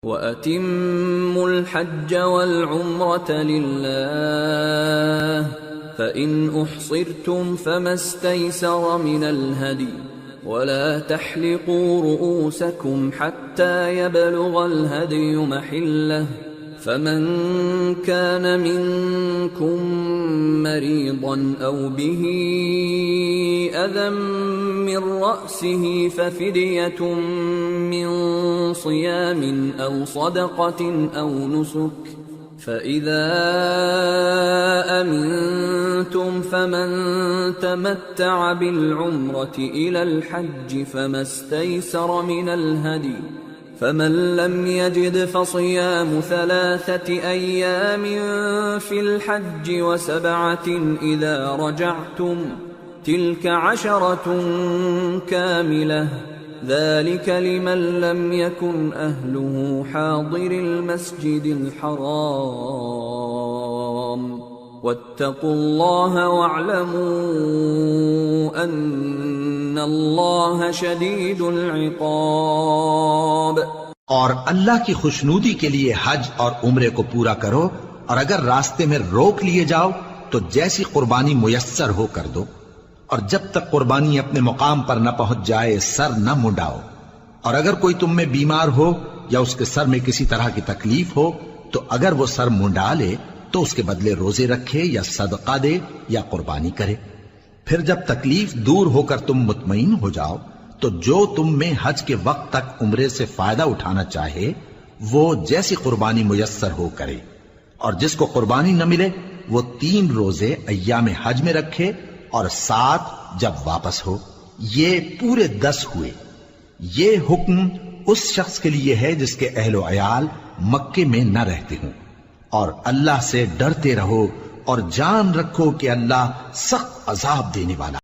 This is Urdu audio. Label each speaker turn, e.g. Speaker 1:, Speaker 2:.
Speaker 1: وَأَتِمُّوا الْحَجَّ وَالْعُمْرَةَ لِلَّهِ فَإِنْ أُحْصِرْتُمْ فَمَا اسْتَيْسَرَ مِنَ الْهَدْيِ وَلَا تَحْلِقُوا رُؤُوسَكُمْ حَتَّى يَبْلُغَ الْهَدْيُ مَحِلَّهُ فَمَنْ كَانَ مِنْكُمْ مَرِيضًا أَوْ بِهِ أَذًى مِّن رَّأْسِهِ فَفِدْيَةٌ مِّن صِيَامٍ أَوْ صَدَقَةٍ أَوْ نُسُكٍ فَإِذَا أَمِنْتُمْ فَمَنْ تَمَتَّعَ بِالْعُمْرَةِ إِلَى الْحَجِّ فَمَا اسْتَيْسَرَ مِنَ الْهَدْيِ فَمَنْ لَمْ يَجِدْ فَصِيَامُ 3 أيام فِي الْحَجِّ و7 إِذَا رَجَعْتُمْ تِلْكَ 10 كَامِلَةٌ ذَلِكَ لِمَنْ لَمْ يَكُنْ أَهْلُهُ حَاضِرِ الْمَسْجِدِ الْحَرَامِ وَاتَّقُوا اللَّهَ وَاعْلَمُوا أَنَّ اللَّهَ شَدِيدُ الْعِقَابِ۔
Speaker 2: اور اللہ کی خوشنودی کے لیے حج اور عمرے کو پورا کرو، اور اگر راستے میں روک لیے جاؤ تو جیسی قربانی میسر ہو کر دو، اور جب تک قربانی اپنے مقام پر نہ پہنچ جائے سر نہ منڈاؤ، اور اگر کوئی تم میں بیمار ہو یا اس کے سر میں کسی طرح کی تکلیف ہو تو اگر وہ سر منڈا لے تو اس کے بدلے روزے رکھے یا صدقہ دے یا قربانی کرے۔ پھر جب تکلیف دور ہو کر تم مطمئن ہو جاؤ تو جو تم میں حج کے وقت تک عمرے سے فائدہ اٹھانا چاہے وہ جیسی قربانی میسر ہو کرے، اور جس کو قربانی نہ ملے وہ 3 روزے ایام حج میں رکھے اور 7 جب واپس ہو، یہ پورے 10 ہوئے۔ یہ حکم اس شخص کے لیے ہے جس کے اہل و عیال مکے میں نہ رہتے ہوں، اور اللہ سے ڈرتے رہو اور جان رکھو کہ اللہ سخت عذاب دینے والا